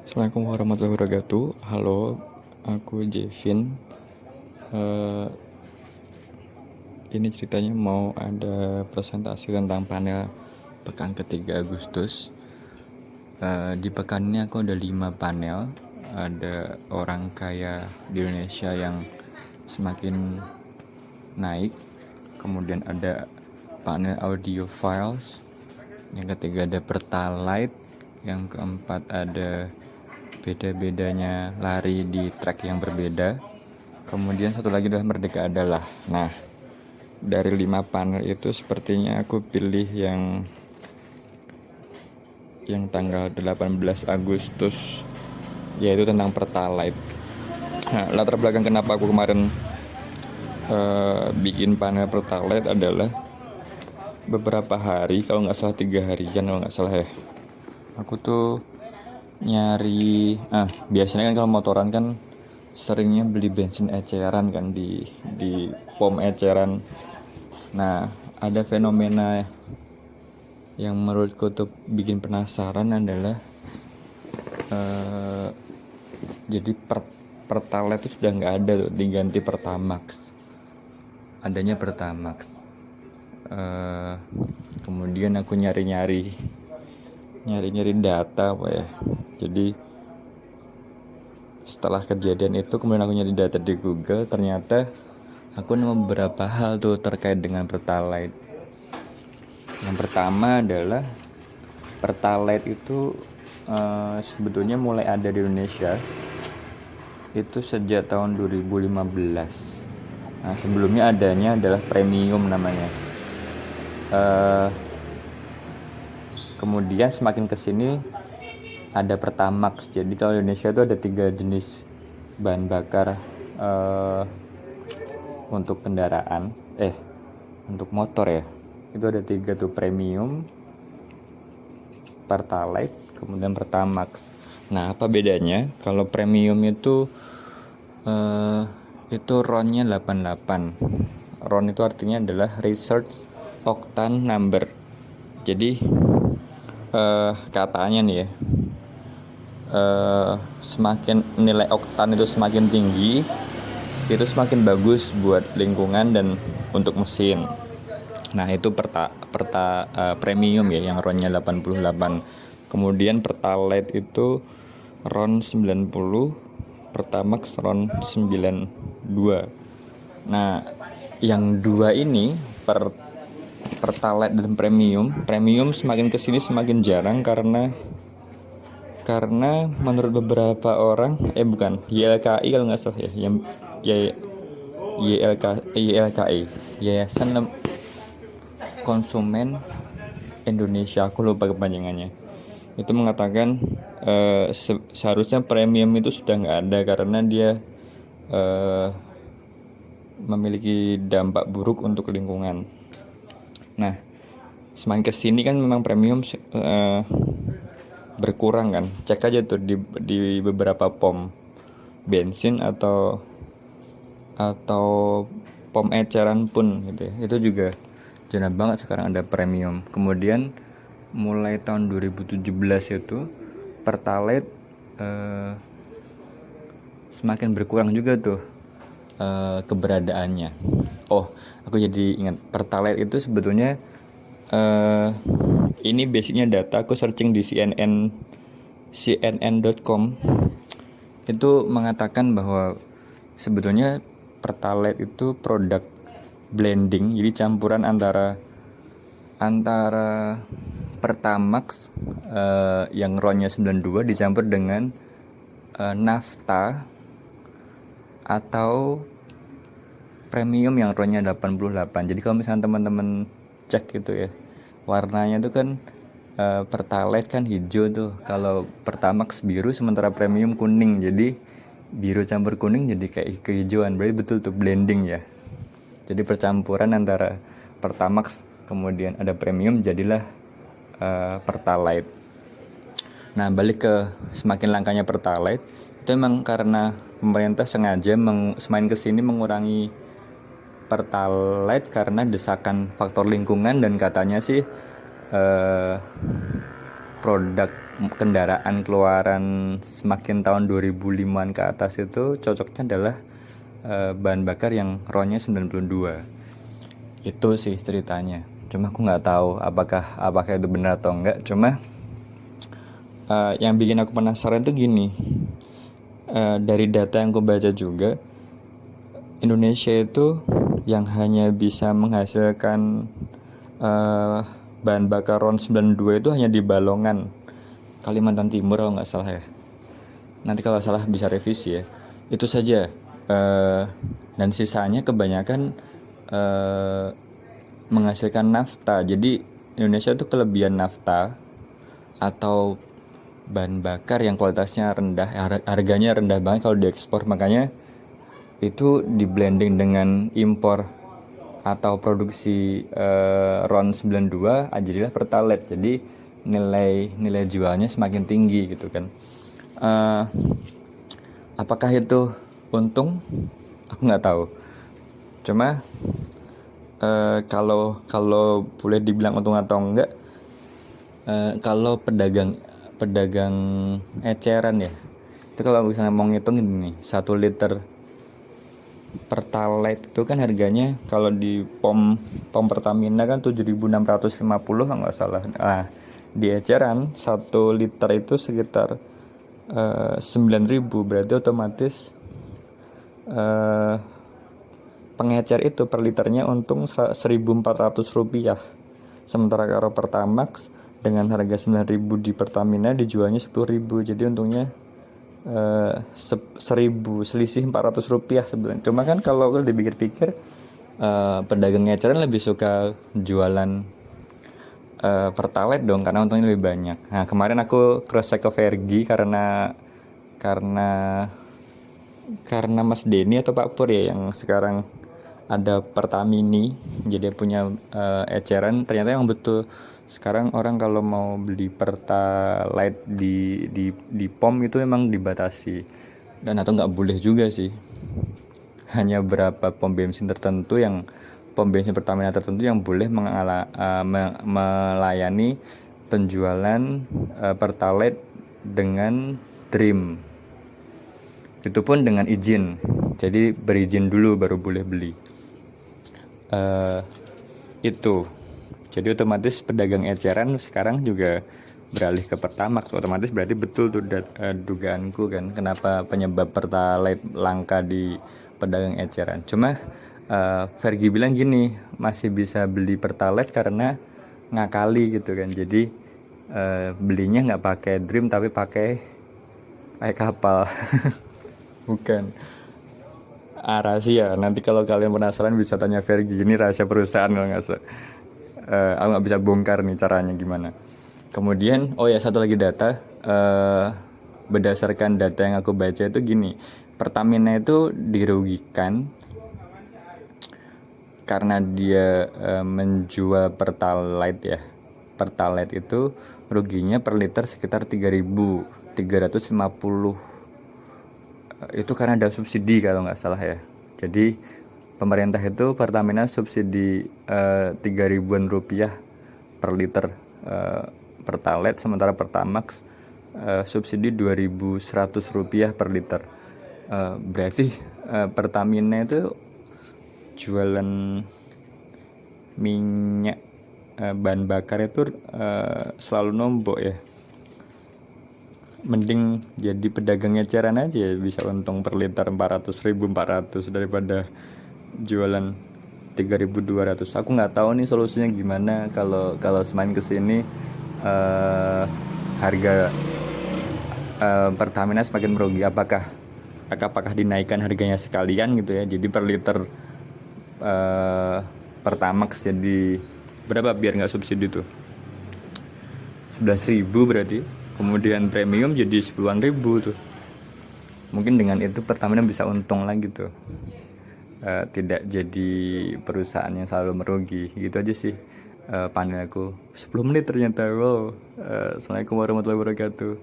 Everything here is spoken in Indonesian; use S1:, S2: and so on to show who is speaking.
S1: Assalamualaikum warahmatullahi wabarakatuh. Halo, aku Jevin. Eh, ini ceritanya mau ada presentasi tentang panel pekan ketiga Agustus. Di pekan ini aku ada 5 panel. Ada orang kaya di Indonesia yang semakin naik. Kemudian ada panel audio files. Yang ketiga ada Pertalite. Yang keempat ada beda-bedanya lari di track yang berbeda. Kemudian satu lagi adalah Merdeka Adalah. Nah, dari 5 panel itu sepertinya aku pilih yang tanggal 18 Agustus, yaitu tentang Pertalite. Nah, latar belakang kenapa aku kemarin bikin panel Pertalite adalah beberapa hari, kalau nggak salah 3 harian kalau nggak salah ya, aku tuh nyari biasanya kan kalau motoran kan seringnya beli bensin eceran kan di pom eceran. Nah, ada fenomena yang menurutku tuh bikin penasaran adalah jadi Pertalite itu sudah nggak ada tuh, diganti Pertamax. Adanya Pertamax. Kemudian aku nyari-nyari data apa ya. Jadi setelah kejadian itu kemudian aku nyari data di Google, ternyata aku nemu beberapa hal tuh terkait dengan Pertalite. Yang pertama adalah Pertalite itu sebetulnya mulai ada di Indonesia itu sejak tahun 2015. Nah, sebelumnya adanya adalah premium namanya. Kemudian semakin kesini ada Pertamax. Jadi kalau di Indonesia itu ada 3 jenis bahan bakar untuk kendaraan, untuk motor ya. Itu ada 3 tuh, premium, Pertalite, kemudian Pertamax. Nah, apa bedanya? Kalau premium itu RON-nya 88. RON itu artinya adalah Research Octane Number. Jadi katanya nih ya, semakin nilai oktan itu semakin tinggi, itu semakin bagus buat lingkungan dan untuk mesin. Nah, itu premium ya, yang RON-nya 88. Kemudian Pertalite itu RON 90, Pertamax RON 92. Nah, yang dua ini Pertalite dan premium semakin kesini semakin jarang karena menurut beberapa orang YLKI kalau nggak salah ya, yang YLKI, Yayasan Konsumen Indonesia, aku lupa kepanjangannya, itu mengatakan seharusnya premium itu sudah nggak ada karena dia memiliki dampak buruk untuk lingkungan. Nah, semakin kesini kan memang premium berkurang kan. Cek aja tuh di beberapa pom bensin atau pom eceran pun gitu ya. Itu juga jarang banget sekarang ada premium. Kemudian mulai tahun 2017 itu Pertalite semakin berkurang juga tuh keberadaannya. Oh, aku jadi ingat, Pertalite itu sebetulnya ini basicnya data aku searching di CNN.com. Itu mengatakan bahwa sebetulnya Pertalite itu produk blending, jadi campuran antara Pertamax yang RON-nya 92 dicampur dengan nafta atau premium yang RON-nya 88. Jadi kalau misalnya teman-teman cek gitu ya, warnanya itu kan Pertalite kan hijau tuh, kalau Pertamax biru, sementara premium kuning. Jadi biru campur kuning jadi kayak kehijauan, berarti betul tuh blending ya. Jadi percampuran antara Pertamax kemudian ada premium, jadilah Pertalite. Nah, balik ke semakin langkanya Pertalite, itu memang karena pemerintah sengaja semakin kesini mengurangi Pertalite karena desakan faktor lingkungan, dan katanya sih produk kendaraan keluaran semakin tahun 2005-an ke atas itu cocoknya adalah bahan bakar yang RON-nya 92. Itu sih ceritanya. Cuma aku nggak tahu apakah itu benar atau enggak. Cuma yang bikin aku penasaran tuh gini. Dari data yang aku baca juga, Indonesia itu yang hanya bisa menghasilkan bahan bakar RON 92 itu hanya di Balongan, Kalimantan Timur kalau nggak salah ya. Nanti kalau salah bisa revisi ya. Itu saja. Dan sisanya kebanyakan menghasilkan nafta. Jadi Indonesia itu kelebihan nafta atau bahan bakar yang kualitasnya rendah, harganya rendah banget kalau diekspor. Makanya itu di blending dengan impor atau produksi RON 92 jadilah Pertalite. Jadi nilai jualnya semakin tinggi gitu kan. Apakah itu untung? Aku nggak tahu. Cuma kalau boleh dibilang untung atau enggak, kalau pedagang eceran ya, itu kalau misalnya mau ngitung ini nih, 1 liter Pertalite itu kan harganya kalau di pom Pertamina kan 7.650 kalau nggak salah. Nah, di eceran 1 liter itu sekitar 9.000, berarti otomatis pengecer itu per liternya untung Rp1.400. Sementara kalau Pertamax dengan harga 9.000 di Pertamina dijualnya 10.000, jadi untungnya 1.000, selisih Rp400 sebenarnya. Cuma kan kalau dipikir-pikir, pedagang eceran lebih suka jualan Pertalite dong, karena untungnya lebih banyak. Nah, kemarin aku cross check ke Vergi karena Mas Denny atau Pak Pur ya yang sekarang ada Pertamini, jadi punya eceran. Ternyata yang betul, sekarang orang kalau mau beli Pertalite di pom itu memang dibatasi, dan atau nggak boleh juga sih. Hanya berapa pom bensin tertentu, yang pom bensin Pertamina tertentu yang boleh melayani penjualan Pertalite dengan Dream. Itu pun dengan izin, jadi berizin dulu baru boleh beli. Itu jadi otomatis pedagang eceran sekarang juga beralih ke Pertamax. Otomatis berarti betul tuh dugaanku kan, kenapa penyebab Pertalite langka di pedagang eceran. Cuma Vergi bilang gini, masih bisa beli Pertalite karena ngakali gitu kan. Jadi belinya nggak pakai Dream tapi pakai kapal. Bukan. Rahasia. Nanti kalau kalian penasaran bisa tanya Vergi, ini rahasia perusahaan kalau nggak salah. Aku nggak bisa bongkar nih caranya gimana. Kemudian satu lagi data, berdasarkan data yang aku baca itu gini, Pertamina itu dirugikan karena dia menjual Pertalite ya. Pertalite itu ruginya per liter sekitar 3.350. Itu karena ada subsidi kalau nggak salah ya. Jadi pemerintah itu Pertamina subsidi 3.000-an rupiah per liter Pertalite, sementara Pertamax subsidi 2.100 rupiah per liter. Berarti Pertamina itu jualan minyak bahan bakar itu selalu nombok ya. Mending jadi pedagang eceran aja ya, bisa untung per liter 400 daripada jualan 3.200. Aku nggak tahu nih solusinya gimana kalau semakin kesini harga Pertamina semakin merugi. Apakah dinaikkan harganya sekalian gitu ya, jadi per liter Pertamax jadi berapa biar nggak subsidi tuh, 11.000 berarti. Kemudian premium jadi 10.000 tuh. Mungkin dengan itu Pertamina bisa untung lagi tuh. Tidak jadi perusahaan yang selalu merugi. Gitu aja sih panel aku. 10 menit ternyata. Wow. Assalamualaikum warahmatullahi wabarakatuh.